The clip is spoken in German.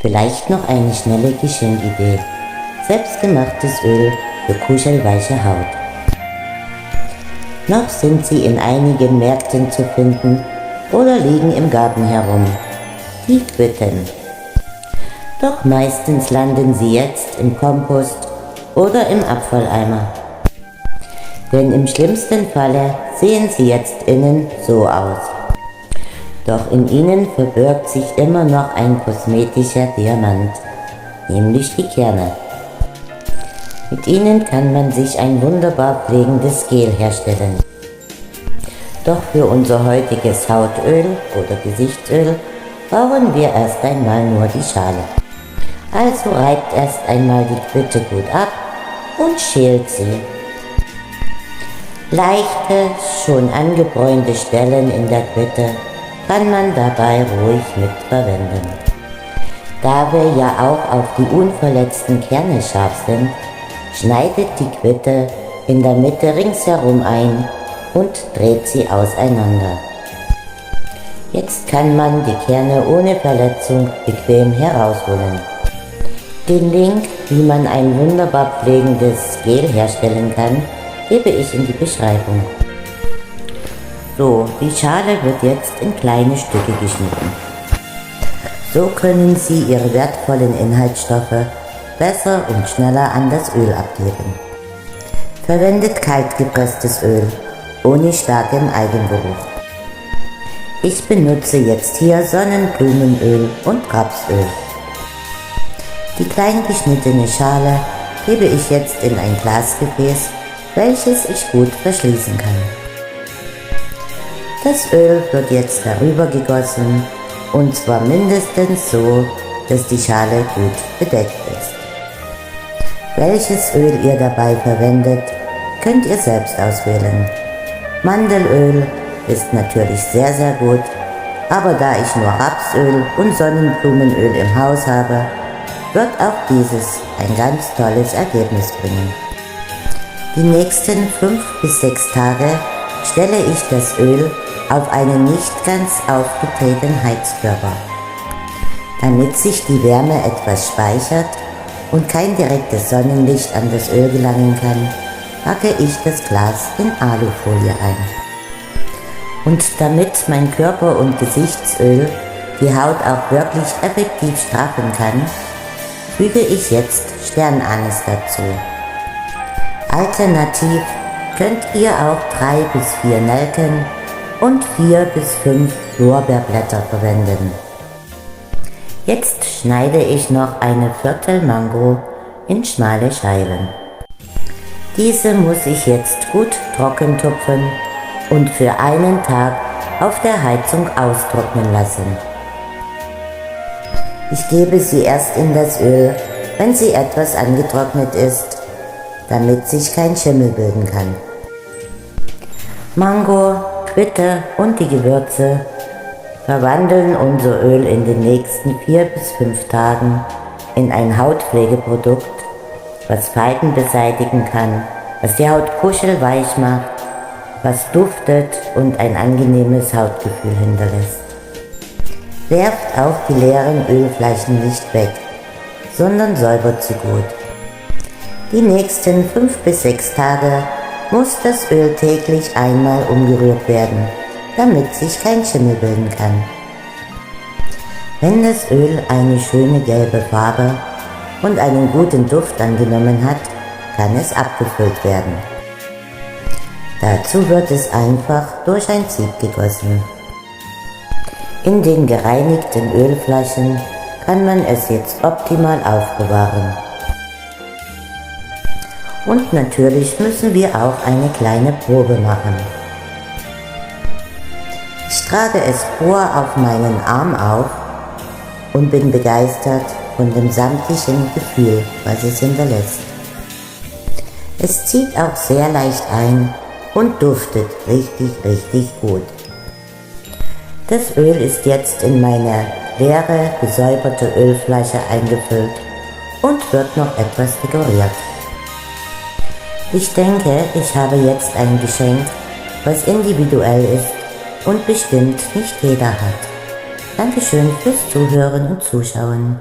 Vielleicht noch eine schnelle Geschenkidee. Selbstgemachtes Öl für kuschelweiche Haut. Noch sind sie in einigen Märkten zu finden oder liegen im Garten herum. Die Quitten. Doch meistens landen sie jetzt im Kompost oder im Abfalleimer. Denn im schlimmsten Falle sehen sie jetzt innen so aus. Doch in ihnen verbirgt sich immer noch ein kosmetischer Diamant, nämlich die Kerne. Mit ihnen kann man sich ein wunderbar pflegendes Gel herstellen. Doch für unser heutiges Hautöl oder Gesichtsöl brauchen wir erst einmal nur die Schale. Also reibt erst einmal die Quitte gut ab und schält sie. Leichte, schon angebräunte Stellen in der Quitte kann man dabei ruhig mitverwenden. Da wir ja auch auf die unverletzten Kerne scharf sind, schneidet die Quitte in der Mitte ringsherum ein und dreht sie auseinander. Jetzt kann man die Kerne ohne Verletzung bequem herausholen. Den Link, wie man ein wunderbar pflegendes Gel herstellen kann, gebe ich in die Beschreibung. So, die Schale wird jetzt in kleine Stücke geschnitten. So können Sie Ihre wertvollen Inhaltsstoffe besser und schneller an das Öl abgeben. Verwendet kalt gepresstes Öl, ohne starken Eigengeruch. Ich benutze jetzt hier Sonnenblumenöl und Rapsöl. Die klein geschnittene Schale gebe ich jetzt in ein Glasgefäß, welches ich gut verschließen kann. Das Öl wird jetzt darüber gegossen, und zwar mindestens so, dass die Schale gut bedeckt ist. Welches Öl ihr dabei verwendet, könnt ihr selbst auswählen. Mandelöl ist natürlich sehr, sehr gut, aber da ich nur Rapsöl und Sonnenblumenöl im Haus habe, wird auch dieses ein ganz tolles Ergebnis bringen. Die nächsten 5 bis 6 Tage stelle ich das Öl auf einen nicht ganz aufgetretenen Heizkörper. Damit sich die Wärme etwas speichert und kein direktes Sonnenlicht an das Öl gelangen kann, packe ich das Glas in Alufolie ein. Und damit mein Körper- und Gesichtsöl die Haut auch wirklich effektiv straffen kann, füge ich jetzt Sternanis dazu. Alternativ könnt ihr auch 3 bis 4 Nelken und 4 bis 5 Lorbeerblätter verwenden. Jetzt schneide ich noch eine Viertel Mango in schmale Scheiben. Diese muss ich jetzt gut trocken tupfen und für einen Tag auf der Heizung austrocknen lassen. Ich gebe sie erst in das Öl, wenn sie etwas angetrocknet ist, damit sich kein Schimmel bilden kann. Mango, Quitte und die Gewürze verwandeln unser Öl in den nächsten 4 bis 5 Tagen in ein Hautpflegeprodukt, was Falten beseitigen kann, was die Haut kuschelweich macht, was duftet und ein angenehmes Hautgefühl hinterlässt. Werft auch die leeren Ölflaschen nicht weg, sondern säubert sie gut. Die nächsten 5 bis 6 Tage muss das Öl täglich einmal umgerührt werden, damit sich kein Schimmel bilden kann. Wenn das Öl eine schöne gelbe Farbe und einen guten Duft angenommen hat, kann es abgefüllt werden. Dazu wird es einfach durch ein Sieb gegossen. In den gereinigten Ölflaschen kann man es jetzt optimal aufbewahren. Und natürlich müssen wir auch eine kleine Probe machen. Ich trage es vor auf meinen Arm auf und bin begeistert von dem samtlichen Gefühl, was es hinterlässt. Es zieht auch sehr leicht ein und duftet richtig, richtig gut. Das Öl ist jetzt in meine leere, gesäuberte Ölflasche eingefüllt und wird noch etwas dekoriert. Ich denke, ich habe jetzt ein Geschenk, was individuell ist und bestimmt nicht jeder hat. Dankeschön fürs Zuhören und Zuschauen.